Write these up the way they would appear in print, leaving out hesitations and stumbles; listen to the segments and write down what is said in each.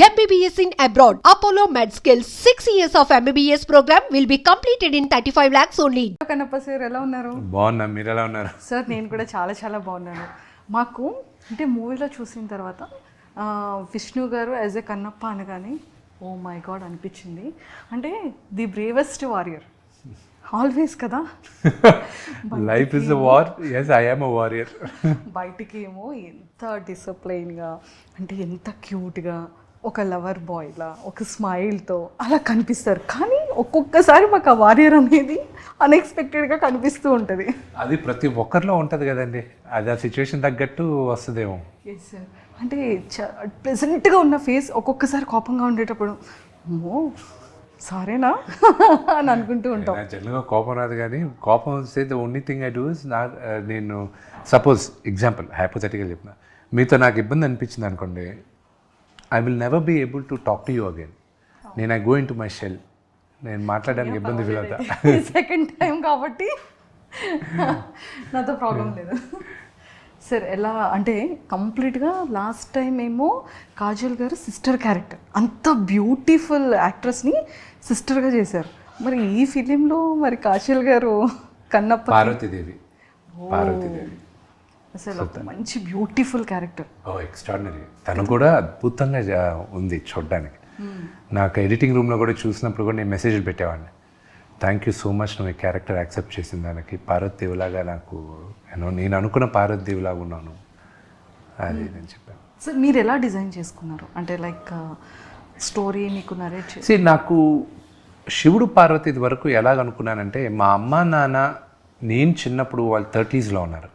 MBBS in abroad. Apollo MedSkills 6 years of MBBS program will be completed in 35 lakhs only. Kannappa sir ఎలా ఉన్నారు? బాగున్నా, మీరు ఎలా ఉన్నారు? సార్ నేను కూడా చాలా బాగున్నాను. మాకు అంటే మూవీలో చూసిన తర్వాత విష్ణు గారు యాజ్ ఎ కన్నప్ప అనగానే ఓ మై గాడ్ అనిపించింది. అంటే ది బ్రేవెస్ట్ వారియర్ ఆల్వేస్ కదా. Life is a war. yes I am a warrior. బయటికి ఏమో ఎంత డిసిప్లైన్గా అంటే ఎంత క్యూట్గా ఒక లవర్ బాయ్లా ఒక స్మైల్తో అలా కనిపిస్తారు. కానీ ఒక్కొక్కసారి మాకు ఆ వారియర్ అనేది అన్ఎక్స్పెక్టెడ్గా కనిపిస్తూ ఉంటుంది. అది ప్రతి ఒక్కరిలో ఉంటుంది కదండి, అది ఆ సిచ్యువేషన్ తగ్గట్టు వస్తుందేమో. Yes sir. అంటే ప్లెజెంట్గా ఉన్న ఫేస్ ఒక్కొక్కసారి కోపంగా ఉండేటప్పుడు అమ్మో సారేనా అని అనుకుంటూ ఉంటాం. జనరల్గా కోపం రాదు, కానీ కోపం వస్తే the only thing I do is నేను సపోజ్ ఎగ్జాంపుల్ హైపోథెటికల్ చెప్పిన మీతో నాకు ఇబ్బంది అనిపించింది అనుకోండి, I will never be able to talk to you again. నేను I go into my shell. నేను మాట్లాడడానికి ఇబ్బంది ఫీల్ అవుతా. సెకండ్ టైం కాబట్టి నాతో ప్రాబ్లం లేదు సార్. ఎలా అంటే కంప్లీట్గా లాస్ట్ టైం ఏమో కాజల్ గారు సిస్టర్ క్యారెక్టర్, అంత బ్యూటిఫుల్ యాక్ట్రెస్ని సిస్టర్గా చేశారు. మరి ఈ ఫిలింలో మరి కాజల్ గారు కన్నప్ప పార్వతీదేవి అసలు ఒక మంచి బ్యూటిఫుల్ క్యారెక్టర్. ఎక్స్ట్రాడినరీ. తను కూడా అద్భుతంగా ఉంది చూడడానికి. నాకు ఎడిటింగ్ రూమ్లో కూడా చూసినప్పుడు కూడా నేను మెసేజ్లు పెట్టేవాడిని, థ్యాంక్ యూ సో మచ్ నువ్వు ఈ క్యారెక్టర్ యాక్సెప్ట్ చేసిన దానికి. పార్వతీదేవిలాగా నాకు నేను అనుకున్న పార్వతీదేవిలాగా ఉన్నాను అది నేను చెప్పాను. సార్ మీరు ఎలా డిజైన్ చేసుకున్నారు? అంటే లైక్ స్టోరీ మీకు నరేట్ చేసి నాకు శివుడు పార్వతి వరకు ఎలాగనుకున్నానంటే, మా అమ్మ నాన్న నేను చిన్నప్పుడు వాళ్ళు 30s ఉన్నారు.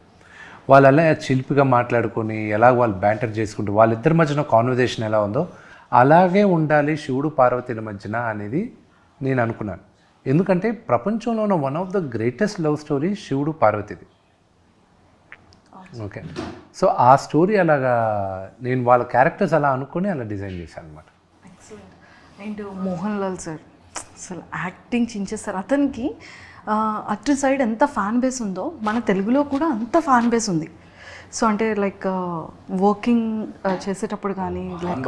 వాళ్ళు అలా చిలిపిగా మాట్లాడుకొని ఎలా వాళ్ళు బ్యాంటర్ చేసుకుంటూ వాళ్ళిద్దరి మధ్యన కాన్వర్జేషన్ ఎలా ఉందో అలాగే ఉండాలి శివుడు పార్వతీల మధ్యన అనేది నేను అనుకున్నాను. ఎందుకంటే ప్రపంచంలో ఉన్న one of the greatest love story శివుడు పార్వతిది. ఓకే, సో ఆ స్టోరీ అలాగా నేను వాళ్ళ క్యారెక్టర్స్ అలా అనుకొని అలా డిజైన్ చేశాను అనమాట. అండ్ మోహన్ లాల్ సార్ అసలు యాక్టింగ్ చించేస్తారు. అతనికి అటు సైడ్ ఎంత ఫ్యాన్ బేస్ ఉందో మన తెలుగులో కూడా అంత ఫ్యాన్ బేస్ ఉంది. సో అంటే లైక్ వర్కింగ్ చేసేటప్పుడు కానీ లైక్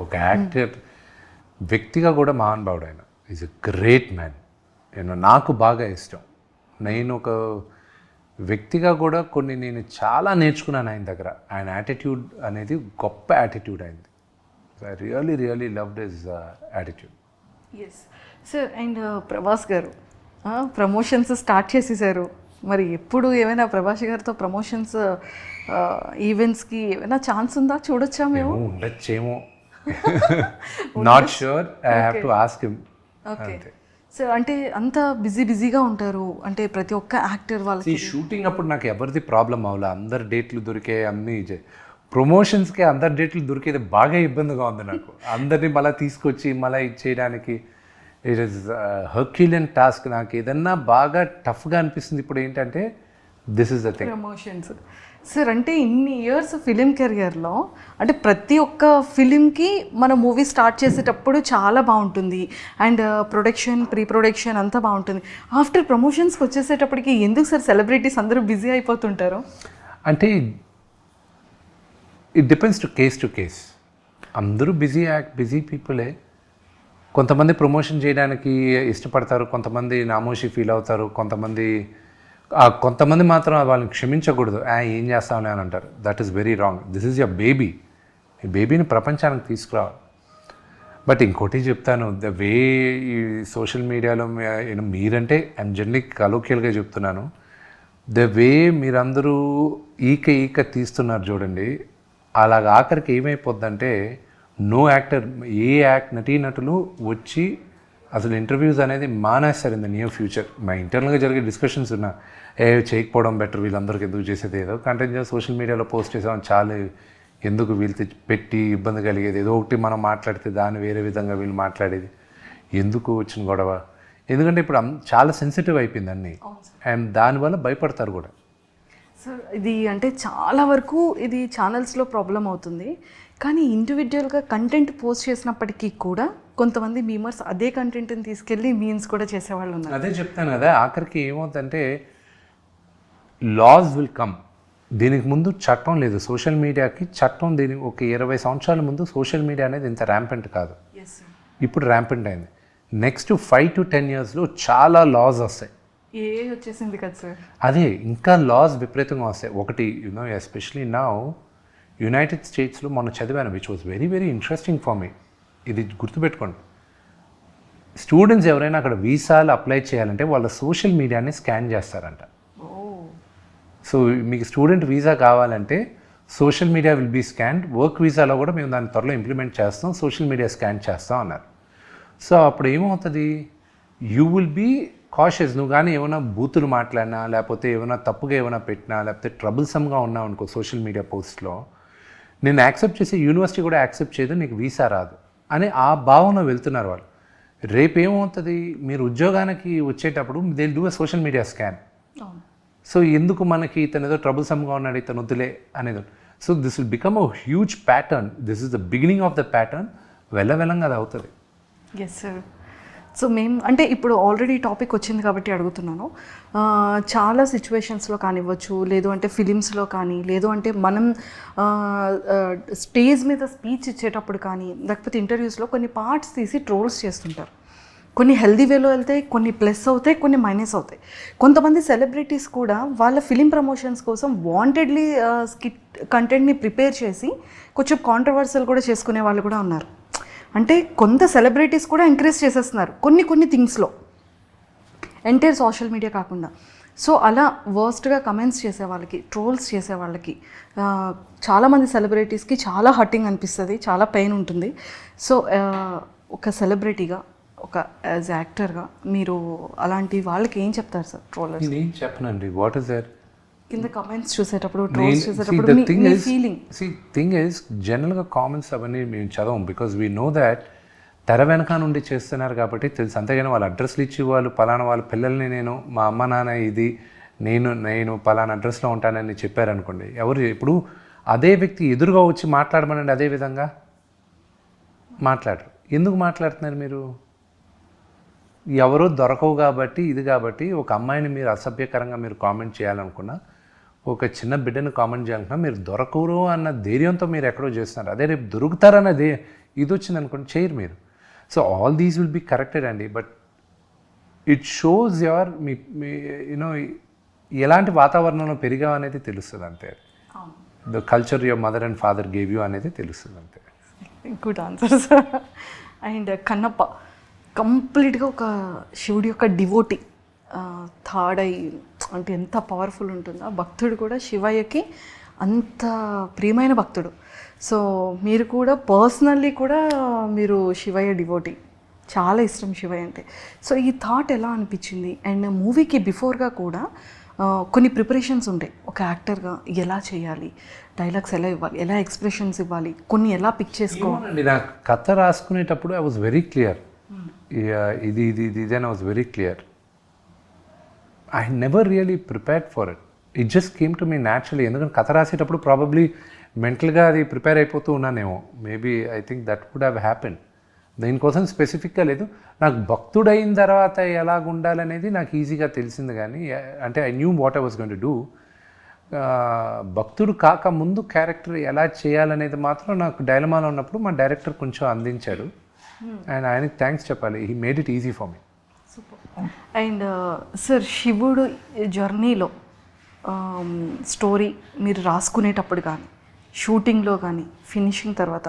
ఒక యాక్టర్ వ్యక్తిగా కూడా మహానుభావుడు. ఆయన ఈజ్ ఎ గ్రేట్ మ్యాన్. నాకు బాగా ఇష్టం. నేను ఒక వ్యక్తిగా కూడా నేను చాలా నేర్చుకున్నాను ఆయన దగ్గర. ఆయన యాటిట్యూడ్ అనేది గొప్ప యాటిట్యూడ్ అయింది. I really loved his attitude. Yes sir. And Prabhas garu promotions start చేసేసారు. మరి ఎప్పుడు ఏమైనా ప్రభాస్ గారితో ప్రమోషన్స్ ఈవెంట్స్కి ఏమైనా ఛాన్స్ ఉందా? చూడొచ్చా మేము? ఉండొచ్చేమో, not sure. I have to ask him. Okay so అంటే అంత బిజీగా ఉంటారు. అంటే ప్రతి ఒక్క యాక్టర్ వాళ్ళకి షూటింగ్ అప్పుడు నాకు ఎవరిది ప్రాబ్లం అవ్వాలి. అందరు డేట్లు దొరికే అన్నీ ప్రమోషన్స్కి అందరు డేట్లు దొరికేది బాగా ఇబ్బందిగా ఉంది నాకు. అందరినీ మళ్ళీ తీసుకొచ్చి మళ్ళీ ఇచ్చేయడానికి ఇట్ ఈస్ హర్క్యులియన్ టాస్క్. నాకు ఏదన్నా బాగా టఫ్గా అనిపిస్తుంది ఇప్పుడు ఏంటంటే this is the thing, promotions. Sir అంటే ఇన్ని ఇయర్స్ ఫిలిం కెరియర్లో అంటే ప్రతి ఒక్క ఫిలింకి మన మూవీ స్టార్ట్ చేసేటప్పుడు చాలా బాగుంటుంది. అండ్ ప్రీ ప్రొడక్షన్ అంతా బాగుంటుంది. ఆఫ్టర్ ప్రమోషన్స్కి వచ్చేసేటప్పటికి ఎందుకు సార్ సెలబ్రిటీస్ అందరూ బిజీ అయిపోతుంటారు? అంటే ఇట్ డిపెండ్స్ టు కేస్. అందరూ బిజీ పీపులే. కొంతమంది ప్రమోషన్ చేయడానికి ఇష్టపడతారు, కొంతమంది నామోషి ఫీల్ అవుతారు, కొంతమంది మాత్రం వాళ్ళని క్షమించకూడదు. ఏం చేస్తామని అని అంటారు. That is very wrong. This is your baby. ఈ బేబీని ప్రపంచానికి తీసుకురావాలి. బట్ ఇంకోటి చెప్తాను, ద వే ఈ సోషల్ మీడియాలో మీరంటే ఐఎమ్ జనరల్లీ కలోకియల్గా చెప్తున్నాను, ద వే మీరందరూ ఈక తీస్తున్నారు చూడండి, అలాగ ఆఖరికి ఏమైపోద్దంటే నో యాక్టర్ నటీనటులు వచ్చి అసలు ఇంటర్వ్యూస్ అనేది మానేస్తారు ఇన్ ద నియర్ ఫ్యూచర్. మా ఇంటర్నల్గా జరిగే డిస్కషన్స్ ఉన్నా చేయకపోవడం బెటర్, వీళ్ళందరికీ ఎందుకు చేసేది, ఏదో కంటెంట్ సోషల్ మీడియాలో పోస్ట్ చేసాం చాలు, ఎందుకు వీళ్ళు పెట్టి ఇబ్బంది కలిగేది, ఏదో ఒకటి మనం మాట్లాడితే దాన్ని వేరే విధంగా వీళ్ళు మాట్లాడేది, ఎందుకు వచ్చిన గొడవ. ఎందుకంటే ఇప్పుడు చాలా సెన్సిటివ్ అయిపోయింది అన్నీ, అండ్ దానివల్ల భయపడతారు కూడా. సార్ ఇది అంటే చాలా వరకు ఇది ఛానల్స్లో ప్రాబ్లం అవుతుంది. కానీ ఇండివిజువల్గా కంటెంట్ పోస్ట్ చేసినప్పటికీ కూడా కొంతమంది మీమర్స్ అదే కంటెంట్ని తీసుకెళ్ళి మీమ్స్ కూడా చేసేవాళ్ళు ఉన్నారు. అదే చెప్తాను కదా, ఆఖరికి ఏమవుతుందంటే లాస్ విల్ కమ్. దీనికి ముందు చట్టం లేదు సోషల్ మీడియాకి. చట్టం దీనికి ఒక 20 సంవత్సరాల ముందు సోషల్ మీడియా అనేది ఇంత ర్యాంపెంట్ కాదు, ఇప్పుడు ర్యాంపెంట్ అయింది. నెక్స్ట్ 5 to 10 yearsలో చాలా లాస్ వస్తాయి. వచ్చేసింది కదా సార్. అదే ఇంకా లాస్ విపరీతంగా వస్తాయి. ఒకటి యూనో ఎస్పెషలీ నౌ యునైటెడ్ స్టేట్స్లో మొన్న చదివాను, which was very very interesting for me. ఇది గుర్తుపెట్టుకోండి, స్టూడెంట్స్ ఎవరైనా అక్కడ వీసాలు అప్లై చేయాలంటే వాళ్ళ సోషల్ మీడియాని స్కాన్ చేస్తారంట. సో మీకు స్టూడెంట్ వీసా కావాలంటే social media will be scanned. Work వీసాలో కూడా మేము దాన్ని త్వరలో ఇంప్లిమెంట్ చేస్తాం, సోషల్ మీడియా స్కాన్ చేస్తాం అన్నారు. సో అప్పుడు ఏమవుతుంది, యూ విల్ బీ కాషియస్. నువ్వు కానీ ఏమైనా బూతులు మాట్లాడినా, లేకపోతే ఏమైనా తప్పుగా ఏమైనా పెట్టినా, లేకపోతే ట్రబుల్సమ్గా ఉన్నావు అనుకో సోషల్ మీడియా పోస్ట్లో, నేను యాక్సెప్ట్ చేసి యూనివర్సిటీ కూడా యాక్సెప్ట్ చేయదు, నీకు వీసా రాదు అని ఆ భావంలో వెళ్తున్నారు వాళ్ళు. రేపేమవుతుంది, మీరు ఉద్యోగానికి వచ్చేటప్పుడు they will do a social media scan. So ఎందుకు మనకి ఇతను ఏదో ట్రబుల్సమ్గా ఉన్నాడు, ఇతను వద్దులే అనేది. So this will become a huge pattern. This is the beginning of the pattern. వెళ్ళంగా అది అవుతుంది. Yes sir. సో మేము అంటే ఇప్పుడు ఆల్రెడీ టాపిక్ వచ్చింది కాబట్టి అడుగుతున్నాను. చాలా సిచ్యువేషన్స్లో కానివ్వచ్చు, లేదు అంటే ఫిలిమ్స్లో కానీ, లేదు అంటే మనం స్టేజ్ మీద స్పీచ్ ఇచ్చేటప్పుడు కానీ, లేకపోతే ఇంటర్వ్యూస్లో కొన్ని పార్ట్స్ తీసి ట్రోల్స్ చేస్తుంటారు. కొన్ని హెల్దీ వేలో వెళ్తాయి, కొన్ని ప్లస్ అవుతాయి, కొన్ని మైనస్ అవుతాయి. కొంతమంది సెలబ్రిటీస్ కూడా వాళ్ళ ఫిలిం ప్రమోషన్స్ కోసం వాంటెడ్లీ స్కిట్ కంటెంట్ని ప్రిపేర్ చేసి కొంచెం కాంట్రవర్సల్ కూడా చేసుకునే వాళ్ళు కూడా ఉన్నారు. అంటే కొంత సెలబ్రిటీస్ కూడా ఎంకరేజ్ చేసేస్తున్నారు కొన్ని థింగ్స్లో, ఎంటైర్ సోషల్ మీడియా కాకుండా. సో అలా వర్స్ట్గా కమెంట్స్ చేసే వాళ్ళకి, ట్రోల్స్ చేసే వాళ్ళకి, చాలామంది సెలబ్రిటీస్కి చాలా హర్టింగ్ అనిపిస్తుంది, చాలా పెయిన్ ఉంటుంది. సో ఒక సెలబ్రిటీగా, ఒక యాజ్ యాక్టర్గా మీరు అలాంటి వాళ్ళకి ఏం చెప్తారు సార్? ట్రోలర్స్ నేను ఏం చెప్పనండి. వాట్ ఇస్ దట్ కింద కమెంట్స్ చూసేటప్పుడు, ట్రోల్స్ చూసేటప్పుడు మీ ఫీలింగ్? థింగ్ ఈజ్ జనరల్గా కామెంట్స్ అవన్నీ మేము చదవం, బికాజ్ వీ నో దాట్ తెర వెనక నుండి చేస్తున్నారు కాబట్టి తెలుసు. అంతేగాని వాళ్ళు అడ్రస్లు ఇచ్చి వాళ్ళు పలానా వాళ్ళ పిల్లల్ని నేను మా అమ్మ నాన్న ఇది నేను పలానా అడ్రస్లో ఉంటానని చెప్పారనుకోండి, ఎవరు ఇప్పుడు అదే వ్యక్తి ఎదురుగా వచ్చి మాట్లాడమనండి, అదే విధంగా మాట్లాడరు. ఎందుకు మాట్లాడుతున్నారు మీరు? ఎవరో దొరకవు కాబట్టి, ఇది కాబట్టి ఒక అమ్మాయిని మీరు అసభ్యకరంగా మీరు కామెంట్ చేయాలనుకున్నా, ఒక చిన్న బిడ్డను కామెంట్ చేయాలనుకున్నా, మీరు దొరకరు అన్న ధైర్యంతో మీరు ఎక్కడో చేస్తున్నారు. అదే రేపు దొరుకుతారన్నది ఇది వచ్చింది అనుకోండి, చేయరు మీరు. So all these will be corrected అండి. బట్ ఇట్ షోస్ యువర్ మీ యూనో ఎలాంటి వాతావరణంలో పెరిగావు అనేది తెలుస్తుంది అంతే. The culture your mother and father gave you అనేది తెలుస్తుంది అంతే. Good answer sir. And Kannappa కంప్లీట్గా ఒక శివుడి యొక్క డివోటీ, థర్డ్ ఐ అంటే ఎంత పవర్ఫుల్ ఉంటుందో. భక్తుడు కూడా శివయ్యకి అంత ప్రియమైన భక్తుడు. సో మీరు కూడా పర్సనల్లీ కూడా మీరు శివయ్య డివోటీ, చాలా ఇష్టం శివయ్య అంటే. సో ఈ థాట్ ఎలా అనిపించింది? అండ్ మూవీకి బిఫోర్గా కూడా కొన్ని ప్రిపరేషన్స్ ఉంటాయి, ఒక యాక్టర్గా ఎలా చేయాలి, డైలాగ్స్ ఎలా ఇవ్వాలి, ఎలా ఎక్స్ప్రెషన్స్ ఇవ్వాలి, కొన్ని ఎలా పిక్ చేసుకోవాలి. నాకు కథ రాసుకునేటప్పుడు ఐ వాజ్ వెరీ క్లియర్, ఇది అని I was very clear. I never really prepared for it. It just came to me naturally. ఎందుకంటే కథ రాసేటప్పుడు ప్రాబబ్లీ మెంటల్గా అది ప్రిపేర్ అయిపోతూ ఉన్నానేమో. Maybe I think that would have happen. దీనికోసం స్పెసిఫిక్గా లేదు. నాకు భక్తుడైన తర్వాత ఎలాగ ఉండాలనేది నాకు ఈజీగా తెలిసింది. కానీ అంటే I knew what I was going to do. భక్తుడు కాక ముందు క్యారెక్టర్ ఎలా చేయాలనేది మాత్రం నాకు డైలమాలో ఉన్నప్పుడు మా డైరెక్టర్ కొంచెం అందించాడు. అండ్ ఆయనకి థ్యాంక్స్ చెప్పాలి. He made it easy for me. Super. And sir, శివుడు జర్నీలో స్టోరీ మీరు రాసుకునేటప్పుడు కానీ, షూటింగ్లో కానీ, ఫినిషింగ్ తర్వాత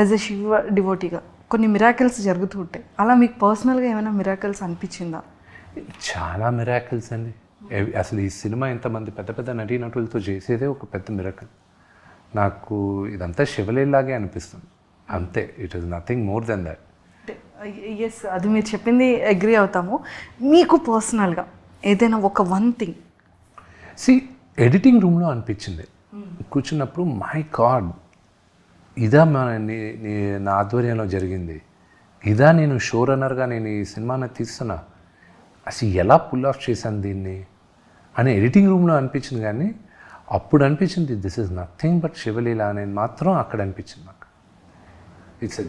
యాజ్ ఎ శివ డివోటీగా కొన్ని మిరాకిల్స్ జరుగుతూ ఉంటాయి. అలా మీకు పర్సనల్గా ఏమైనా మిరాకిల్స్ అనిపించిందా? చాలా మిరాకిల్స్ అండి. అసలు ఈ సినిమా ఎంతమంది పెద్ద పెద్ద నటీనటులతో చేసేదే ఒక పెద్ద మిరాకిల్. నాకు ఇదంతా శివలీలాగే అనిపిస్తుంది అంతే. It is nothing more than that. Yes, అది మీరు చెప్పింది అగ్రీ అవుతాము. మీకు పర్సనల్గా ఏదైనా ఒక వన్ థింగ్ ఎడిటింగ్ రూమ్లో అనిపించింది కూర్చున్నప్పుడు, మై గాడ్, ఇదా నా ఆధ్వర్యంలో జరిగింది, ఇదా నేను షో రన్నర్గా నేను ఈ సినిమాని తీస్తున్నా, అసలు ఎలా పుల్ ఆఫ్ చేశాను దీన్ని అని ఎడిటింగ్ రూమ్లో అనిపించింది. కానీ అప్పుడు అనిపించింది దిస్ ఇస్ నథింగ్ బట్ శివలీల అనేది మాత్రం అక్కడ అనిపించింది నాకు. ఇట్స్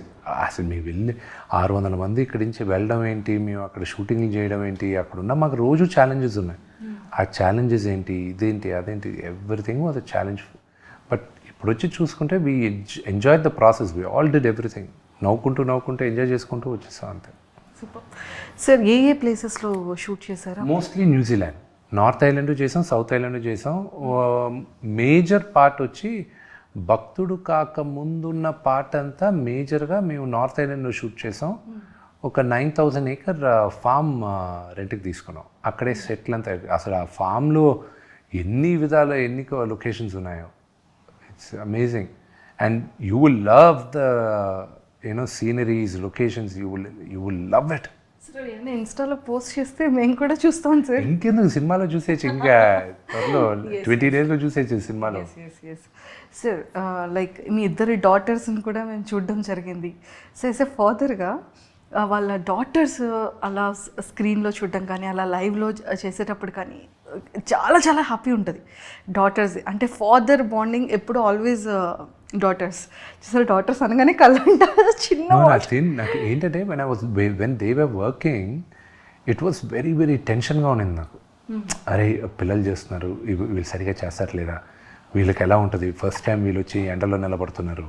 అసలు మేము వెళ్ళి 600 మంది ఇక్కడి నుంచి వెళ్ళడం ఏంటి, మేము అక్కడ షూటింగ్లు చేయడం ఏంటి, అక్కడ ఉన్న మాకు రోజు ఛాలెంజెస్ ఉన్నాయి. ఆ ఛాలెంజెస్ ఏంటి, ఇదేంటి, అదేంటి, everything was a challenge. But ఇప్పుడు వచ్చి చూసుకుంటే we enjoy the process, we all did everything. నవ్వుకుంటూ ఎంజాయ్ చేసుకుంటూ వచ్చేస్తాం అంతే. Super sir. ఏ ప్లేసెస్లో షూట్ చేశారా? మోస్ట్లీ న్యూజిలాండ్, నార్త్ ఐలాండ్ చేసాం, సౌత్ ఐలాండ్ చేసాం. మేజర్ పార్ట్ వచ్చి భక్తుడు కాక ముందున్న పార్ట్ అంతా మేజర్గా మేము నార్త్ ఐలాండ్లో షూట్ చేసాం. ఒక 9,000 acre ఫామ్ రెంట్కి తీసుకున్నాం. అక్కడే సెటిల్ అంతా. అసలు ఆ ఫామ్లో ఎన్ని లొకేషన్స్ ఉన్నాయో, it's amazing. And you will love the sceneries, locations, you will love it. Sir ఏమైనా ఇన్స్టాలో పోస్ట్ చేస్తే మేము కూడా చూస్తాం సార్. ఇంకెందుకు, సినిమాలో చూసేయచ్చు. ఇంకా త్వరలో 20 daysలో చూసేయచ్చు సినిమాలో. సార్ లైక్ మీ ఇద్దరి డాటర్స్ని కూడా మేము చూడడం జరిగింది. సో యాజ్ ఎ ఫాదర్గా వాళ్ళ డాటర్స్ అలా స్క్రీన్లో చూడడం కానీ, అలా లైవ్లో చేసేటప్పుడు కానీ చాలా చాలా హ్యాపీ ఉంటుంది. డాటర్స్ అంటే ఫాదర్ బాండింగ్ ఎప్పుడు ఆల్వేస్ డాటర్స్. చూసారు డాటర్స్ అనగానే కళ్ళంట చిన్న. నాకు ఏంటంటే when they were working it was very very టెన్షన్గా ఉండింది నాకు. అరే పిల్లలు చేస్తున్నారు, వీళ్ళు సరిగా చేస్తారలేదా, వీళ్ళకి ఎలా ఉంటుంది, ఫస్ట్ టైం వీళ్ళు వచ్చి ఎండలో నిలబడుతున్నారు,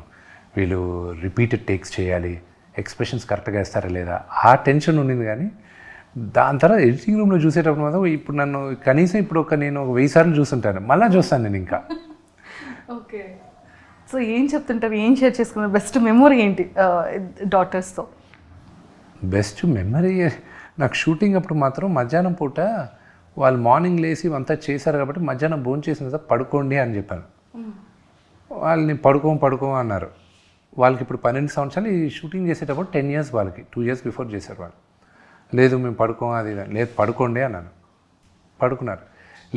వీళ్ళు రిపీటెడ్ టేక్స్ చేయాలి, ఎక్స్ప్రెషన్స్ కరెక్ట్గా వేస్తారా లేదా, ఆ టెన్షన్ ఉండింది. కానీ దాని తర్వాత ఎడిటింగ్ రూమ్లో చూసేటప్పుడు మాత్రం ఇప్పుడు నన్ను కనీసం ఇప్పుడు నేను 1000 సార్లు చూస్తుంటాను, మళ్ళీ చూస్తాను నేను ఇంకా. ఓకే. సో ఏం చెప్తుంటారు, ఏం షేర్ చేసుకున్నారు, బెస్ట్ మెమొరీ ఏంటి డాటర్స్తో? బెస్ట్ మెమరీ నాకు షూటింగ్ అప్పుడు మాత్రం మధ్యాహ్నం పూట వాళ్ళు మార్నింగ్ లేసి అంతా చేశారు కాబట్టి మధ్యాహ్నం భోజనం చేసిన తర్వాత పడుకోండి అని చెప్పాను. వాళ్ళని పడుకో అన్నారు. వాళ్ళకి ఇప్పుడు 12 సంవత్సరాలు. ఈ షూటింగ్ చేసేటప్పుడు 10 years వాళ్ళకి, 2 years బిఫోర్ చేశారు వాళ్ళు. లేదు మేము పడుకోం, అది లేదు పడుకోండి అన్నాను. పడుకున్నారు.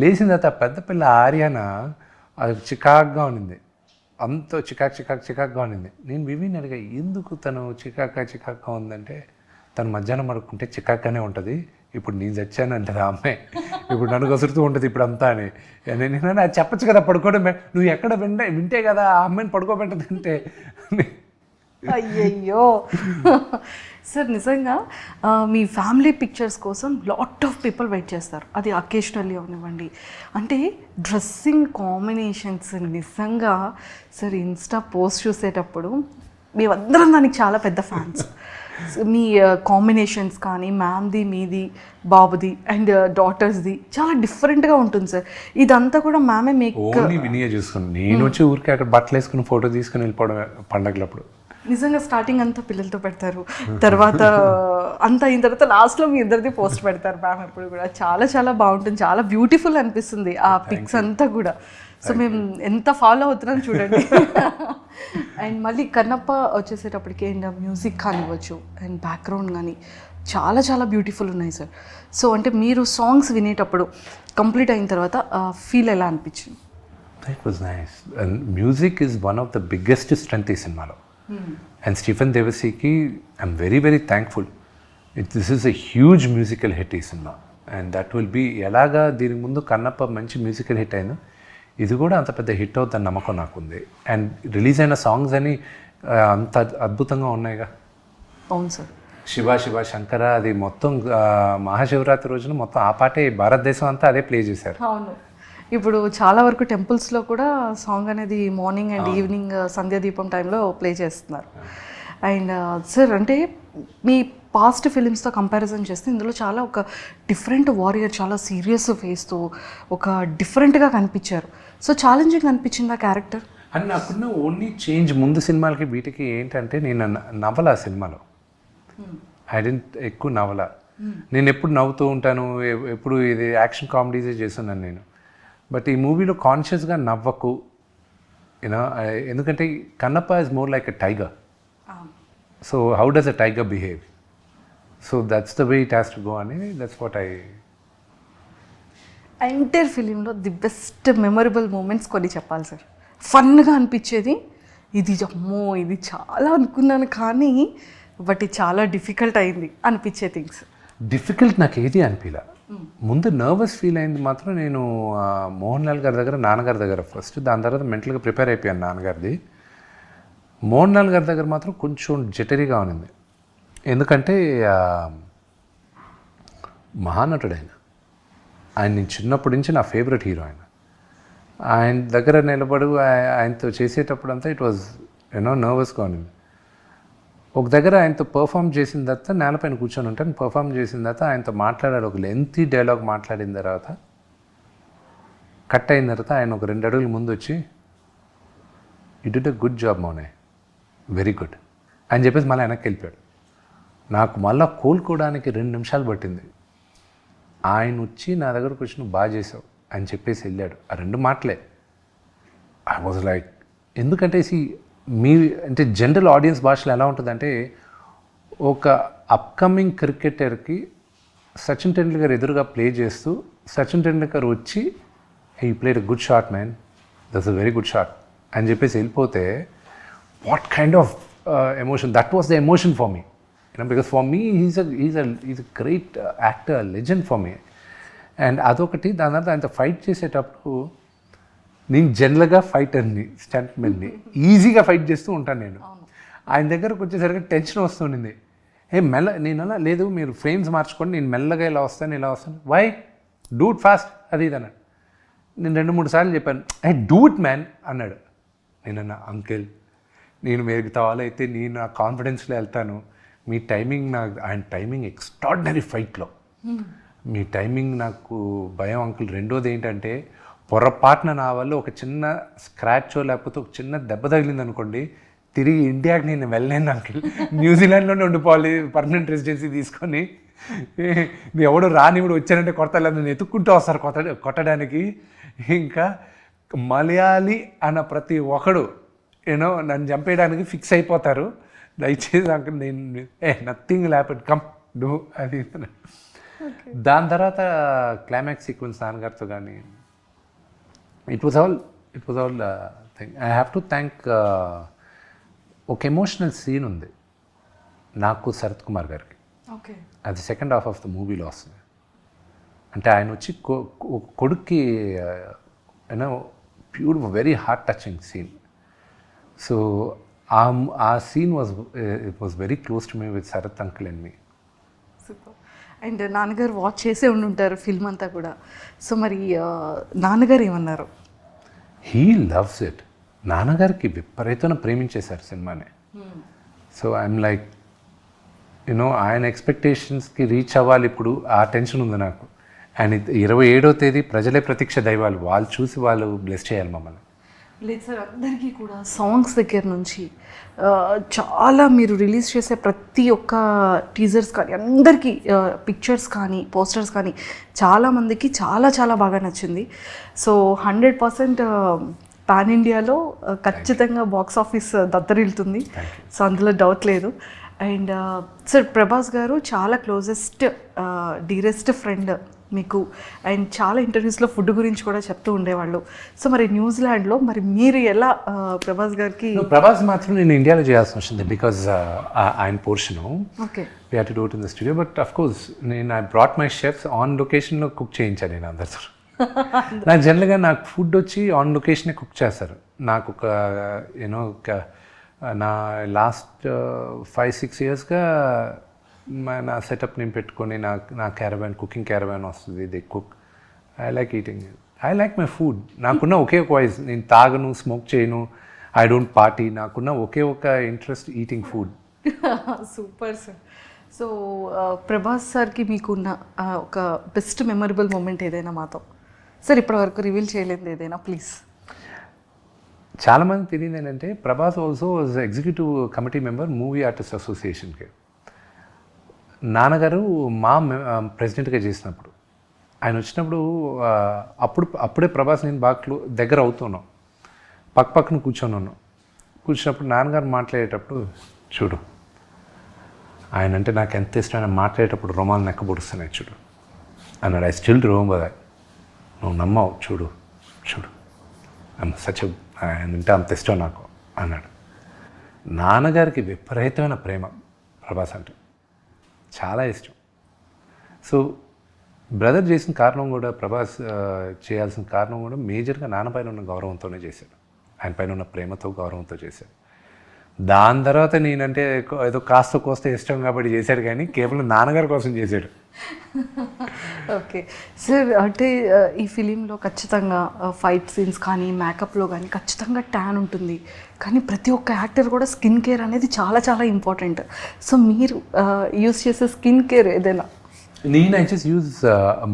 లేచిన తర్వాత పెద్ద పిల్ల ఆర్యాన అది చికాక్గా ఉన్నింది, అంత చికాక్గా ఉన్నింది. నేను వివిని అడిగా ఎందుకు తను చికాక్గా ఉందంటే, తను మధ్యాహ్నం పడుకుంటే చికాక్గానే ఉంటుంది, ఇప్పుడు నేను చచ్చాను అంటారు ఆ అమ్మాయి, ఇప్పుడు నన్ను కసురుతూ ఉంటుంది ఇప్పుడు అంతా అని. నేను అది చెప్పచ్చు కదా, పడుకోవడం నువ్వు ఎక్కడ వింటే కదా ఆ అమ్మాయిని పడుకోబెట్టదంటే. అయ్యయ్యో. సార్ నిజంగా మీ ఫ్యామిలీ పిక్చర్స్ కోసం లాట్ ఆఫ్ పీపుల్ వెయిట్ చేస్తారు, అది అకేషనల్లీ అవనివ్వండి. అంటే డ్రెస్సింగ్ కాంబినేషన్స్ నిజంగా సార్ ఇన్స్టా పోస్ట్ చూసేటప్పుడు మేమందరం దానికి చాలా పెద్ద ఫ్యాన్స్. మీ కాంబినేషన్స్ కానీ మ్యామ్ది, మీది, బాబుది అండ్ డాటర్స్ది చాలా డిఫరెంట్గా ఉంటుంది సార్. ఇదంతా కూడా మ్యామే వినియే చూసుకుని నేను వచ్చి ఊరికి అక్కడ బట్టలు వేసుకుని ఫోటో తీసుకుని వెళ్ళిపోవడం పండగలప్పుడు. నిజంగా స్టార్టింగ్ అంతా పిల్లలతో పెడతారు, తర్వాత అంతా అయిన తర్వాత లాస్ట్లో మీ ఇద్దరిది పోస్ట్ పెడతారు మ్యామ్ ఎప్పుడు కూడా. చాలా చాలా బాగుంటుంది, చాలా బ్యూటిఫుల్ అనిపిస్తుంది ఆ పిక్స్ అంతా కూడా. సో మేము ఎంత ఫాలో అవుతున్నాం చూడండి. అండ్ మళ్ళీ కన్నప్ప వచ్చేసేటప్పటికి అండ్ మ్యూజిక్ కానివ్వచ్చు అండ్ బ్యాక్గ్రౌండ్ కానీ చాలా చాలా బ్యూటిఫుల్ ఉన్నాయి సార్. సో అంటే మీరు సాంగ్స్ వినేటప్పుడు కంప్లీట్ అయిన తర్వాత ఫీల్ ఎలా అనిపించింది? That was nice. And music is one of the biggest strength ఈ సినిమాలో. And Stephen Devasiki, I'm very very thankful. This is a huge musical hit ఈ cinema. And that will be ఎలాగా దీనికి ముందు కన్నప్ప మంచి మ్యూజికల్ హిట్ అయిందో ఇది కూడా అంత పెద్ద హిట్ అవుతుందని నమ్మకం నాకుంది. అండ్ రిలీజ్ అయిన సాంగ్స్ అని అంత అద్భుతంగా ఉన్నాయిగా. అవును సార్. శివ శంకర అది మొత్తం మహాశివరాత్రి రోజున మొత్తం ఆ పాటే భారతదేశం అంతా అదే ప్లే చేశారు. అవును. ఇప్పుడు చాలా వరకు టెంపుల్స్లో కూడా సాంగ్ అనేది మార్నింగ్ అండ్ ఈవినింగ్ సంధ్యాదీపం టైంలో ప్లే చేస్తున్నారు. అండ్ సార్ అంటే మీ పాస్ట్ ఫిలిమ్స్తో కంపారిజన్ చేస్తే ఇందులో చాలా ఒక డిఫరెంట్ వారియర్, చాలా సీరియస్ ఫేస్తో ఒక డిఫరెంట్గా కనిపించారు. సో ఛాలెంజింగ్ అనిపించింది ఆ క్యారెక్టర్ అని నాకున్న ఓన్లీ చేంజ్. ముందు సినిమాలకి వీటికి ఏంటంటే నేను నవ్వల ఆ సినిమాలో, ఐ డెంట్ ఎక్కువ నవ్వల. నేను ఎప్పుడు నవ్వుతూ ఉంటాను, ఎప్పుడు ఇది యాక్షన్ కామెడీసే చేస్తున్నాను నేను. బట్ ఈ మూవీలో కాన్షియస్గా నవ్వకు, యూనో, ఎందుకంటే Kannappa is more like a tiger. So how does a tiger behave? So that's the way it has to go అని, దట్స్ వాట్ ఐ. ఎంటైర్ ఫిలింలో ది బెస్ట్ మెమొరబుల్ మూమెంట్స్ కొన్ని చెప్పాలి సార్. ఫన్గా అనిపించేది ఇది, అమ్మో ఇది చాలా అనుకున్నాను కానీ బట్ ఇది చాలా డిఫికల్ట్ అయింది అనిపించే థింగ్స్. డిఫికల్ట్ నాకు ఏది అనిపించలే. ముందు నర్వస్ ఫీల్ అయింది మాత్రం నేను మోహన్ లాల్ గారి దగ్గర, నాన్నగారి దగ్గర ఫస్ట్, దాని తర్వాత మెంటల్గా ప్రిపేర్ అయిపోయాను నాన్నగారిది. మోహన్ లాల్ గారి దగ్గర మాత్రం కొంచెం జటరీగా ఉన్నింది, ఎందుకంటే మహానటుడు ఆయన. ఆయన చిన్నప్పటి నుంచి నా ఫేవరెట్ హీరో ఆయన దగ్గర నిలబడు ఆయనతో చేసేటప్పుడు అంతా ఇట్ వాజ్ నర్వస్గా ఉంది. ఒక దగ్గర ఆయనతో పర్ఫామ్ చేసిన తర్వాత నేలపైన కూర్చొని ఉంటాను, పర్ఫామ్ చేసిన తర్వాత ఆయనతో మాట్లాడాడు. ఒక లెంతీ డైలాగ్ మాట్లాడిన తర్వాత కట్ అయిన తర్వాత ఆయన ఒక 2 అడుగులు ముందు వచ్చి, you did a good job మౌనే, వెరీ గుడ్ అని చెప్పేసి మళ్ళీ వెనక్కి వెళ్ళిపోయాడు. నాకు మళ్ళీ కోలుకోవడానికి 2 నిమిషాలు పట్టింది. ఆయన వచ్చి నా దగ్గరకు వచ్చి నువ్వు బాగా చేసావు అని చెప్పేసి వెళ్ళాడు. ఆ 2 మాటలే. ఐ వాజ్ లైక్, ఎందుకంటే మీ అంటే జనరల్ ఆడియన్స్ భాషలో ఎలా ఉంటుందంటే, ఒక అప్కమింగ్ క్రికెటర్కి సచిన్ టెండూల్కర్ ఎదురుగా ప్లే చేస్తూ సచిన్ టెండూల్కర్ వచ్చి he played a good shot man, that's a very good shot అని చెప్పేసి వెళ్ళిపోతే what kind of emotion, that was the emotion for me. Because for me is a great actor, legend for me. And అదొకటి. దాని తర్వాత ఆయనతో fight చేసేటప్పుడు నేను జనరల్గా ఫైటర్ని, స్టంట్మెన్ని, ఈజీగా ఫైట్ చేస్తూ ఉంటాను నేను. ఆయన దగ్గరకు వచ్చేసరికి టెన్షన్ వస్తుండింది. నేను అలా లేదు, మీరు ఫ్రేమ్స్ మార్చుకోండి, నేను మెల్లగా ఇలా వస్తాను. వై డూ ఇట్ ఫాస్ట్ అది ఇది అన్నాడు. నేను 2-3 సార్లు చెప్పాను, డూ ఇట్ మ్యాన్ అన్నాడు. నేనన్నా, అంకిల్ నేను మిగతా వాళ్ళైతే నేను నా కాన్ఫిడెన్స్లో వెళ్తాను, మీ టైమింగ్ ఆయన టైమింగ్ ఎక్స్ట్రాడినరీ ఫైట్లో, మీ టైమింగ్ నాకు భయం అంకుల్. రెండోది ఏంటంటే, పొరపాటున నా వల్ల ఒక చిన్న స్క్రాచో లేకపోతే ఒక చిన్న దెబ్బ తగిలింది అనుకోండి, తిరిగి ఇండియాకి నేను వెళ్ళలేను అంకుల్, న్యూజిలాండ్లోనే ఉండిపోవాలి పర్మనెంట్ రెసిడెన్సీ తీసుకొని. ఎవడు రానివుడు వచ్చానంటే కొడతాను, నేను ఎత్తుక్కుంటూ వస్తారు కొట్టడానికి. ఇంకా మలయాళీ అన్న ప్రతి ఒక్కడు నన్ను చంపేయడానికి ఫిక్స్ అయిపోతారు. దయచేసి అంకుల్ నేను నథింగ్ హ్యాపెన్, కమ్ డూ అది. దాని తర్వాత క్లైమాక్స్ సీక్వెన్స్ నాన్నగారితో కానీ it was all thing. I have to thank ఒక ఎమోషనల్ సీన్ ఉంది నాకు శరత్ కుమార్ గారికి. ఓకే, అది సెకండ్ హాఫ్ ఆఫ్ ద మూవీలో వస్తుంది. అంటే ఆయన వచ్చి కొడుక్కి beautiful, very heart touching scene. So ఆ scene it was very close to me with Sarath uncle and me. Super. And నాన్నగారు వాచ్ చేసే ఉండుంటారు ఫిల్మ్ అంతా కూడా. సో మరి నాన్నగారు ఏమన్నారు? He loves it. నాన్నగారికి విపరీతంగా ప్రేమించేశారు సినిమాని. సో ఐఎమ్ లైక్ ఆయన ఎక్స్పెక్టేషన్స్కి రీచ్ అవ్వాలి. ఇప్పుడు ఆ టెన్షన్ ఉంది నాకు. అండ్ 27వ తేదీ ప్రజలే ప్రతీక్ష దైవాలు, వాళ్ళు చూసి వాళ్ళు బ్లెస్ చేయాలి మమ్మల్ని. లేదు సార్, అందరికీ కూడా సాంగ్స్ దగ్గర నుంచి చాలా మీరు రిలీజ్ చేసే ప్రతి ఒక్క టీజర్స్ కానీ, అందరికీ పిక్చర్స్ కానీ, పోస్టర్స్ కానీ చాలామందికి చాలా చాలా బాగా నచ్చింది. సో 100% పాన్ ఇండియాలో ఖచ్చితంగా బాక్స్ ఆఫీస్ దత్తరిల్లుతుంది. సో అందులో డౌట్ లేదు. అండ్ సార్, ప్రభాస్ గారు చాలా క్లోజెస్ట్ డీరెస్ట్ ఫ్రెండ్ మీకు. అండ్ చాలా ఇంటర్వ్యూస్లో ఫుడ్ గురించి కూడా చెప్తూ ఉండేవాళ్ళు. సో మరి న్యూజిలాండ్లో మరి మీరు ఎలా ప్రభాస్ గారికి? ప్రభాస్ మాత్రం నేను ఇండియాలో చేయాల్సి వచ్చింది, బికాజ్ ఆయన portion okay, we had to do it in the studio. But of course I brought my chefs on లొకేషన్లో కుక్ చేయించాను నేను అందరితో. నాకు జనరల్గా నాకు ఫుడ్ వచ్చి ఆన్ లొకేషనే కుక్ చేస్తారు. నాకు ఒక నా లాస్ట్ 5-6 ఇయర్స్గా నా సెటప్ నేను పెట్టుకొని నా క్యారవాన్, కుకింగ్ క్యారవాన్ వస్తుంది. They cook. I like eating, I like my food. నాకున్న ఒకే ఒక వాయిస్, నేను తాగను, స్మోక్ చేయను, ఐ డోంట్ పార్టీ. నాకున్న ఒకే ఒక interest eating food. Super sir. So Prabhas సార్కి మీకున్న ఒక బెస్ట్ మెమరబుల్ మూమెంట్ ఏదైనా మాతో సార్ ఇప్పటివరకు రివీల్ చేయలేదు ఏదైనా ప్లీజ్? చాలామంది తెలియదు ఏంటంటే, Prabhas also was executive committee member movie artist అసోసియేషన్కి. నాన్నగారు మా ప్రెసిడెంట్గా చేసినప్పుడు ఆయన వచ్చినప్పుడు అప్పుడే ప్రభాస్ నేను బాగా దగ్గర అవుతున్నాం, పక్కన కూర్చొని ఉన్నాం. కూర్చున్నప్పుడు నాన్నగారు మాట్లాడేటప్పుడు, చూడు ఆయన అంటే నాకు ఎంత ఇష్టం, ఆయన మాట్లాడేటప్పుడు రుమాలు నెక్క పొడుస్తున్నాయి చూడు అన్నాడు. I still remember that. నువ్వు నమ్మవు, చూడు సచ్ ఆయన అంటే అంత ఇష్టం నాకు అన్నాడు. నాన్నగారికి విపరీతమైన ప్రేమ ప్రభాస్ అంటే, చాలా ఇష్టం. సో బ్రదర్ చేసిన కారణం కూడా, ప్రభాస్ చేయాల్సిన కారణం కూడా మేజర్గా నాన్న పైన ఉన్న గౌరవంతోనే చేశాడు. ఆయన పైన ఉన్న ప్రేమతో, గౌరవంతో చేశాడు. దాని తర్వాత నేనంటే ఏదో కాస్త కోస్త ఇష్టం కాబట్టి చేశాడు, కానీ కేవలం నాన్నగారి కోసం చేశాడు. ఓకే సార్, అంటే ఈ ఫిలింలో ఖచ్చితంగా ఫైట్ సీన్స్ కానీ మేకప్లో కానీ ఖచ్చితంగా ట్యాన్ ఉంటుంది, కానీ ప్రతి ఒక్క యాక్టర్ కూడా స్కిన్ కేర్ అనేది చాలా చాలా ఇంపార్టెంట్. సో మీరు యూస్ చేసే స్కిన్ కేర్ ఏదైనా? నేను ఐ జస్ట్ యూజ్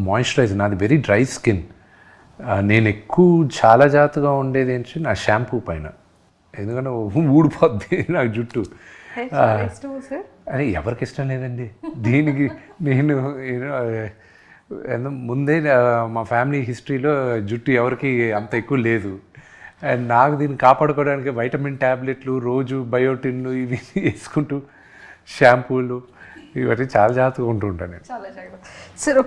మాయిశ్చరైజర్. నాది వెరీ డ్రై స్కిన్. నేను ఎక్కువ చాలా జాగ్రత్తగా ఉండేది ఏంటంటే నా షాంపూ పైన, ఎందుకంటే ఊడిపోద్ది నాకు జుట్టు. అని ఎవరికి ఇష్టం లేదండి దీనికి. నేను ముందే మా ఫ్యామిలీ హిస్టరీలో జుట్టు ఎవరికి అంత ఎక్కువ లేదు. అండ్ నాకు దీన్ని కాపాడుకోవడానికి వైటమిన్ ట్యాబ్లెట్లు, రోజు బయోటిన్లు ఇవి వేసుకుంటూ షాంపూలు ఇవన్నీ చాలా జాగ్రత్తగా ఉంటూ ఉంటాను నేను. చాలా జాగ్రత్త సార్.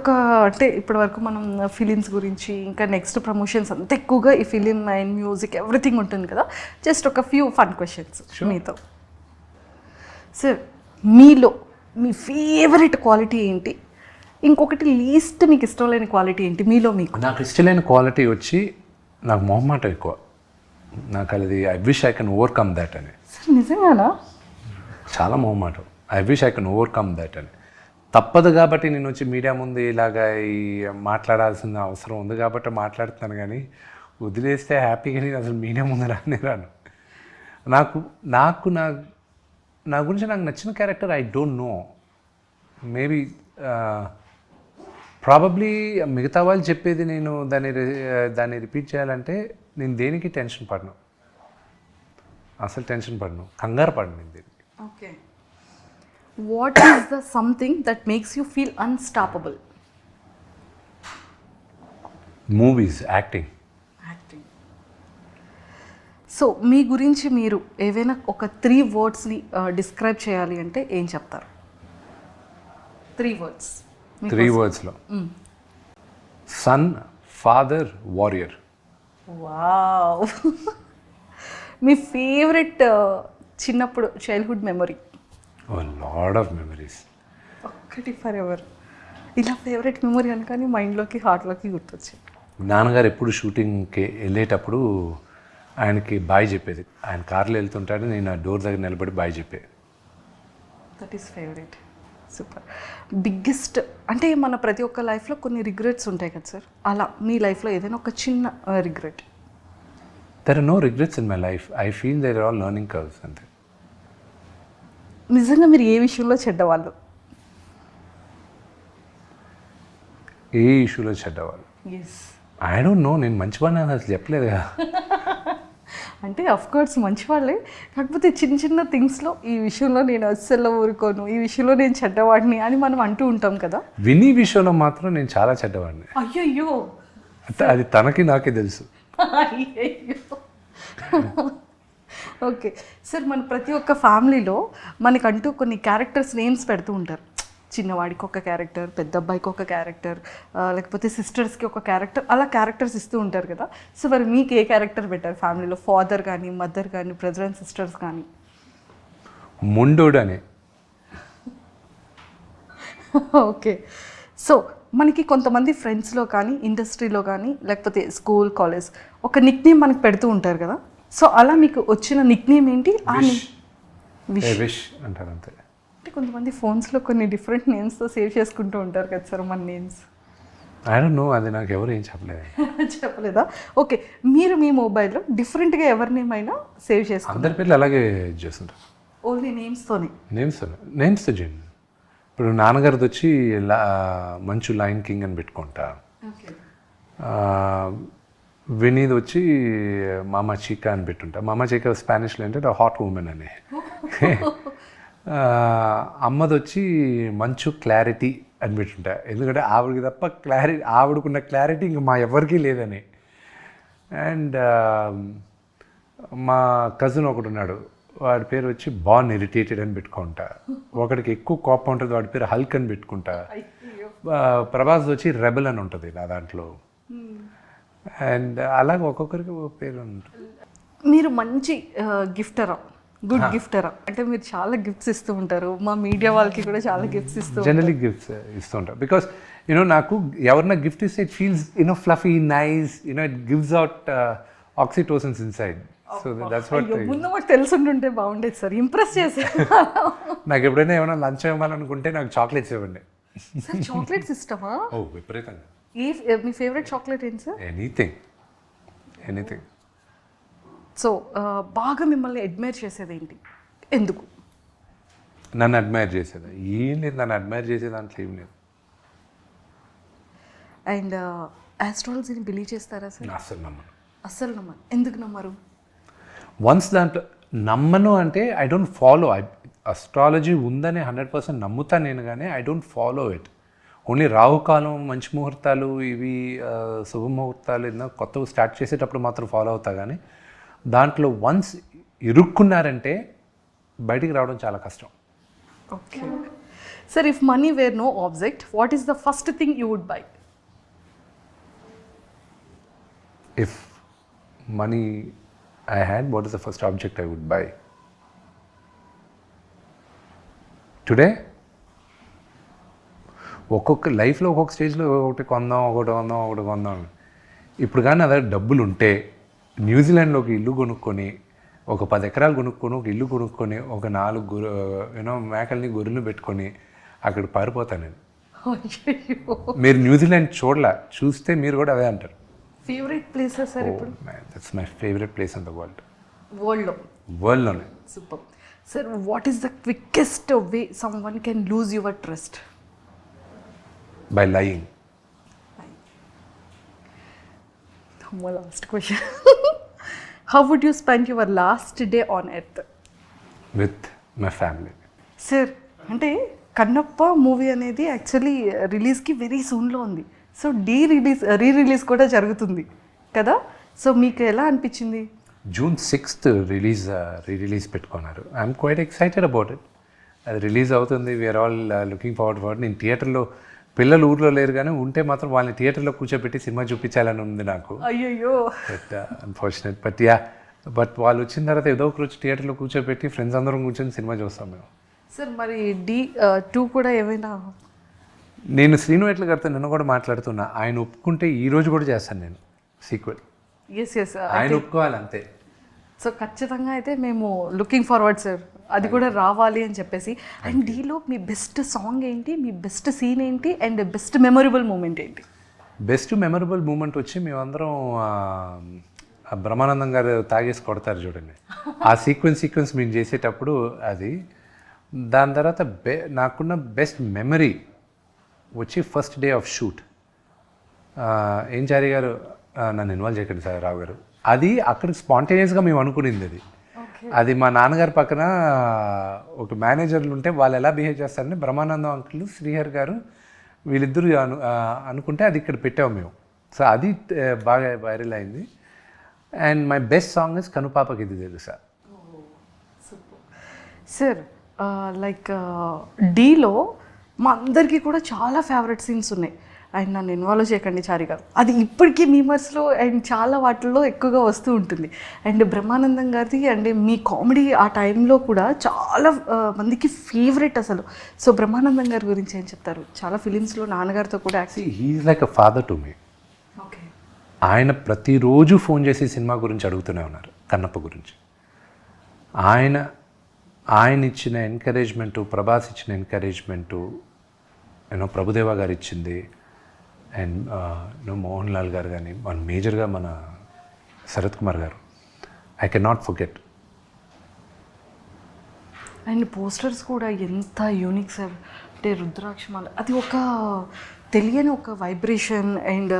అంటే ఇప్పటివరకు మనం ఫిలిమ్స్ గురించి ఇంకా నెక్స్ట్ ప్రమోషన్స్ అంత ఎక్కువగా ఈ ఫిలిం అండ్ మ్యూజిక్ ఎవ్రీథింగ్ ఉంటుంది కదా, జస్ట్ ఒక ఫ్యూ ఫన్ క్వశ్చన్స్ మీతో. సార్, మీలో మీ ఫేవరెట్ క్వాలిటీ ఏంటి? ఇంకొకటి లీస్ట్ మీకు ఇష్టం లేని క్వాలిటీ ఏంటి మీలో మీకు? నాకు ఇష్టమైన క్వాలిటీ వచ్చి నాకు మొహమాటం ఎక్కువ. నాకు అది I wish I can overcome that అని. సార్ నిజంగానా? చాలా మొహమాటం. I wish I can overcome that అని. తప్పదు కాబట్టి నేను వచ్చి మీడియా ముందు ఇలాగా ఈ మాట్లాడాల్సిన అవసరం ఉంది కాబట్టి మాట్లాడుతున్నాను, కానీ వదిలేస్తే హ్యాపీగా నేను అసలు మీడియా ముందు రాను. నా గురించి నాకు నచ్చిన character I don't no. Maybe probably మిగతా వాళ్ళు చెప్పేది నేను దాన్ని రిపీట్ చేయాలంటే నేను దేనికి టెన్షన్ పడను, అసలు టెన్షన్ పడను, కంగారు పడను నేను దేనికి. Okay, what is the something that makes you feel unstoppable? Movies, acting. So మీ గురించి మీరు ఏవైనా ఒక 3 wordsని డిస్క్రైబ్ చేయాలి అంటే ఏం చెప్తారు? 3 words. 3 wordsలో సన్, ఫాదర్, వారియర్. వావ్. మీ ఫేవరెట్ చిన్నప్పుడు childhood memory? Lot of memories. ఒక్కటి ఫర్ ఎవర్ ఇలా ఫేవరెట్ మెమరీ అనుకొని మైండ్లోకి హార్ట్లోకి గుర్తొచ్చింది. నాన్నగారు ఎప్పుడు షూటింగ్కి వెళ్ళేటప్పుడు ఆయనకి బాయ్ చెప్పేది. ఆయన కార్లో వెళ్తుంటాడు, నేను ఆ డోర్ దగ్గర నిలబడి బాయ్ చెప్పేది. That is favourite. Super. Biggest అంటే మన ప్రతి ఒక్క లైఫ్లో కొన్ని రిగ్రెట్స్ ఉంటాయి కదా సార్, అలా మీ లైఫ్లో ఏదైనా ఒక చిన్న regret? There are no regrets in my life. I feel there are all learning curves అంతే. నిజంగా మీరు ఏ విషయంలో చెడ్డవాళ్ళు? ఏ ఇష్యూలో చెడ్డవాళ్ళు? ఎస్. I don't know. నేను మంచివాడిని అని అసలు చెప్పలేదుగా. అంటే అఫ్కోర్స్ మంచివాళ్ళే, కాకపోతే చిన్న చిన్న థింగ్స్లో ఈ విషయంలో నేను అస్సలు ఊరుకోను, ఈ విషయంలో నేను చెడ్డవాడిని అని మనం అంటూ ఉంటాం కదా. వినీ విషయంలో మాత్రం నేను చాలా చెడ్డవాడిని. అయ్యయ్యో, అది తనకి నాకే తెలుసు. అయ్యయ్యో. ఓకే సార్, మన ప్రతి ఒక్క ఫ్యామిలీలో మనకంటూ కొన్ని క్యారెక్టర్స్ నేమ్స్ పెడుతూ ఉంటారు. చిన్నవాడికి ఒక క్యారెక్టర్, పెద్ద అబ్బాయికి ఒక క్యారెక్టర్, లేకపోతే సిస్టర్స్కి ఒక క్యారెక్టర్, అలా క్యారెక్టర్స్ ఇస్తూ ఉంటారు కదా. సో మరి మీకు ఏ క్యారెక్టర్ పెట్టారు ఫ్యామిలీలో? ఫాదర్ కానీ, మదర్ కానీ, బ్రదర్ అండ్ సిస్టర్స్ కానీ? ముండోడు అని. ఓకే. సో మనకి కొంతమంది ఫ్రెండ్స్లో కానీ, ఇండస్ట్రీలో కానీ, లేకపోతే స్కూల్, కాలేజ్ ఒక నిక్ నేమ్ మనకు పెడుతూ ఉంటారు కదా. సో అలా మీకు వచ్చిన నిక్ నేమ్ ఏంటి? విష్ అంటారు అంతే. అంటే కొంతమంది ఫోన్స్లో కొన్ని డిఫరెంట్ నేమ్స్తో సేవ్ చేసుకుంటూ ఉంటారు కదా సార్ మన నేమ్స్. ఐ డోంట్ నో, అది నాకు ఎవరు ఏం చెప్పలేదు. చెప్పలేదా? ఓకే, మీరు మీ మొబైల్లో డిఫరెంట్గా ఎవరి నేమ్ అయినా సేవ్ చేసుకుంటారు? అందరి పేర్లు అలాగే చేస్తుంటారు. ఓన్లీ నేమ్స్తోనే? నేమ్స్తో చేయండి. ఇప్పుడు నాన్నగారిది వచ్చి మంచు లైన్ కింగ్ అని పెట్టుకుంటా. వినీది వచ్చి మామా చీకా అని పెట్టుంటా. మామా చీకా స్పానిష్లో ఏంటంటే హాట్ ఉమెన్ అని. అమ్మది వచ్చి మంచు క్లారిటీ అని పెట్టుంటా, ఎందుకంటే ఆవిడకి తప్ప ఆవిడకున్న క్లారిటీ ఇంకా మా ఎవరికీ లేదని. అండ్ మా కజిన్ ఒకడు ఉన్నాడు, వాడి పేరు వచ్చి బాన్ ఇరిటేటెడ్ అని పెట్టుకుంటా. ఒకడికి ఎక్కువ కోపం ఉంటుంది, వాడి పేరు హల్క్ అని పెట్టుకుంటా. ప్రభాస్ వచ్చి రెబెల్ అని ఉంటుంది నా దాంట్లో. అండ్ అలాగే ఒక్కొక్కరికి ఒక పేరు ఉంటుంది. మీరు మంచి గిఫ్టరా, గుడ్ గిఫ్టరా? అంటే మీరు చాలా గిఫ్ట్స్ ఇస్తూ ఉంటారు, మా మీడియా వాళ్ళకి కూడా చాలా గిఫ్ట్స్ ఇస్తూ జనరలీ గిఫ్ట్స్ ఇస్తూ ఉంటారు. బికాస్ నాకు ఎవరన్నా గిఫ్ట్ ఇస్తే it feels fluffy, nice, it gives out oxytocins inside. So that's what. ముందు మాకు తెలుసుంటుంటే బాగుండేది సార్, ఇంప్రెస్ చేసే. నాకు ఎప్పుడైనా ఏమైనా లంచ్ ఇవ్వాలనుకుంటే నాకు చాక్లెట్స్ ఇవ్వండి. సార్ చాక్లెట్స్ ఇష్టమా? ఓ విపరీతంగా. మీ ఫేవరెట్ చాక్లెట్ ఏంటి సార్? ఎనీథింగ్. సో బాగా మిమ్మల్ని అడ్మైర్ చేసేది ఏంటి, ఎందుకు? నన్ను అడ్మైర్ చేసేది ఏం లేదు, నన్ను అడ్మైర్ చేసే దాంట్లో ఏం లేదు. అండ్ ఆస్ట్రాలజీని బిలీవ్ చేస్తారా సార్? అస్సలు నమ్మను. అస్సలు నమ్మరు. ఎందుకు నమ్మరు? వన్స్ దాంట్లో నమ్మను అంటే ఐ డోంట్ ఫాలో. అస్ట్రాలజీ ఉందని 100% నమ్ముతాను నేను, కానీ I don't follow it. Only రాహుకాలం, మంచి ముహూర్తాలు, ఇవి శుభముహూర్తాలు ఏదైనా కొత్తగా స్టార్ట్ చేసేటప్పుడు మాత్రం ఫాలో అవుతా, కానీ దాంట్లో వన్స్ ఇరుక్కున్నారంటే బయటికి రావడం చాలా కష్టం. Okay sir, if money were no object, what is the first thing you would buy? If money I had, what is the first object I would buy? Today, ఒక్కొక్క లైఫ్లో ఒక్కొక్క స్టేజ్లో ఒకటి కొందాం. ఇప్పుడు కానీ అదే డబ్బులు ఉంటే న్యూజిలాండ్లో ఒక ఇల్లు కొనుక్కొని, ఒక 10 ఎకరాలు కొనుక్కొని, ఒక ఇల్లు కొనుక్కొని, ఒక 4 మేకల్ని గొర్రెలు పెట్టుకొని అక్కడ పారిపోతాను నేను. మీరు న్యూజిలాండ్ చూస్తే మీరు కూడా అదే అంటారు. ఫేవరెట్ ప్లేసెస్ సార్ ఇప్పుడు? That's my favourite place in the world. వరల్డ్లోనే. Super sir, what is the quickest way someone can lose your trust? By lying. Last question. How would you spend your last day on earth? With my family. Sir, అంటే Kannappa movie అనేది actually రిలీజ్కి very సూన్లో ఉంది. So re release కూడా జరుగుతుంది కదా, so మీకు ఎలా అనిపించింది? June 6th రిలీజ్ పెట్టుకున్నారు. I'm quite excited about it. అది రిలీజ్ అవుతుంది, we're all looking forward for. నేను థియేటర్లో, పిల్లలు ఊర్లో లేరు కానీ ఉంటే మాత్రం వాళ్ళని థియేటర్లో కూర్చోబెట్టి సినిమా చూపించాలని ఉంది నాకు. అయ్యయ్యో, బట్ అన్ఫార్చునేట్. బట్ వాళ్ళు వచ్చిన తర్వాత ఏదో ఒక రోజు థియేటర్లో కూర్చోబెట్టి ఫ్రెండ్స్ అందరం కూర్చొని సినిమా చూస్తాం మేము. సార్ మరి D2 కూడా ఏమైనా? నేను శ్రీను ఎట్ల గారితో నిన్న కూడా మాట్లాడుతున్నా, ఆయన ఒప్పుకుంటే ఈ రోజు కూడా చేస్తాను నేను సీక్వెల్. ఎస్ ఆయన ఒప్పుకోవాలి అంతే. సో ఖచ్చితంగా అయితే మేము లుకింగ్ ఫార్వర్డ్ సార్, అది కూడా రావాలి అని చెప్పేసి. అండ్ డీలో మీ బెస్ట్ సాంగ్ ఏంటి, మీ బెస్ట్ సీన్ ఏంటి, అండ్ బెస్ట్ మెమొరబుల్ మూమెంట్ ఏంటి? బెస్ట్ మెమరబుల్ మూమెంట్ వచ్చి మేమందరం బ్రహ్మానందం గారు తాగేసి కొడతారు చూడండి, ఆ సీక్వెన్స్ మేము చేసేటప్పుడు అది. దాని తర్వాత నాకున్న బెస్ట్ మెమరీ వచ్చి ఫస్ట్ డే ఆఫ్ షూట్. ఏం చారి గారు నన్ను ఇన్వాల్వ్ చేయకండి సార్ రావు గారు, అది అక్కడ స్పాంటేనియస్గా మేము అనుకునింది. అది మా నాన్నగారి పక్కన ఒక మేనేజర్లు ఉంటే వాళ్ళు ఎలా బిహేవ్ చేస్తారని బ్రహ్మానందం అంకుల్, శ్రీహర్ గారు వీళ్ళిద్దరూ అనుకుంటే అది ఇక్కడ పెట్టాము మేము. సో అది బాగా వైరల్ అయింది. And my best song is కనుపాపకి ఇది తెలుసా. సార్ లైక్ డీలో మా అందరికీ కూడా చాలా ఫేవరెట్ సీన్స్ ఉన్నాయి. అండ్ నన్ను ఇన్వాల్వ్ చేయకండి చారి గారు, అది ఇప్పటికీ మీమర్స్లో అండ్ చాలా వాటిల్లో ఎక్కువగా వస్తూ ఉంటుంది. అండ్ బ్రహ్మానందం గారిది అండ్ మీ కామెడీ ఆ టైంలో కూడా చాలా మందికి ఫేవరెట్ అసలు. సో బ్రహ్మానందం గారి గురించి ఏం చెప్తారు? చాలా ఫిలిమ్స్లో నాన్నగారితో కూడా he is like a father to me. Okay. ఆయన ప్రతిరోజు ఫోన్ చేసి సినిమా గురించి అడుగుతూనే ఉన్నారు, కన్నప్ప గురించి. ఆయన ఇచ్చిన ఎంకరేజ్మెంటు, ప్రభాస్ ఇచ్చిన ఎంకరేజ్మెంటు, ప్రభుదేవా గారు ఇచ్చింది, అండ్ మోహన్ లాల్ గారు కానీ, మన మేజర్గా మన శరత్ కుమార్ గారు, I can not forget. And posters కూడా ఎంత యూనిక్ సార్, అంటే రుద్రాక్షమాల, అది ఒక తెలియని ఒక వైబ్రేషన్ అండ్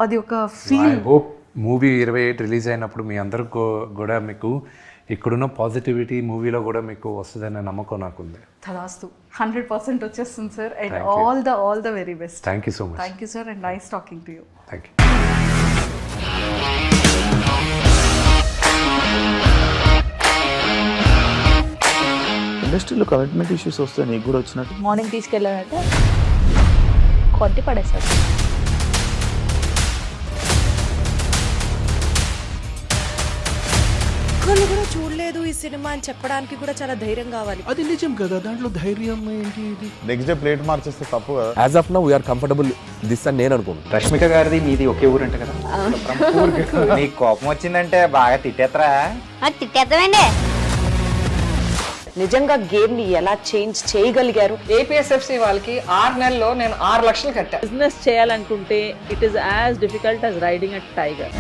అది ఒక feel. I hope movie 28 release అయినప్పుడు మీ అందరికి కూడా మీకు ఇక్కడున్న పాజిటివిటీ మూవీలో కూడా మీకు వస్తుందనే నమ్మకం నాకుంది. తదాస్తు, 100% వచ్చేస్తుంది sir. And all the very best. Thank you so much. Thank you sir, and nice talking to you. Thank you. ఇండస్ట్రీలో కమిట్మెంట్ ఇష్యూస్ వస్తే నీకు కూడా వచ్చినట్టు? మార్నింగ్ తీసుకెళ్ళాడంటే కొట్టి పడేస్తాడు. ఒక్కళ్ళు కూడా చూడలేదు ఈ సినిమా అని చెప్పడానికి కూడా చాలా ధైర్యం కావాలి. అది నిజం కదా, దాంట్లో ధైర్యం ఏంటి? నెక్స్ట్ డే ప్లేట్ మార్చేస్తే తప్పు కదా. As of now we're comfortable this అని నేను అనుకున్నాను. రష్మిక గారిది మీది ఒకే ఊరు అంట కదా. నీకు కోపం వచ్చిందంటే బాగా తిట్టేత్తరా? తిట్టేద్దామండి. నిజంగా గేమ్ ని ఎలా చేంజ్ చేయగలిగారు? ఏపీఎస్ఎఫ్సి వాళ్ళకి 6 నెలల్లో నేను 6 లక్షలు కట్టా. బిజినెస్ చేయాలనుకుంటే it is as difficult as riding a tiger.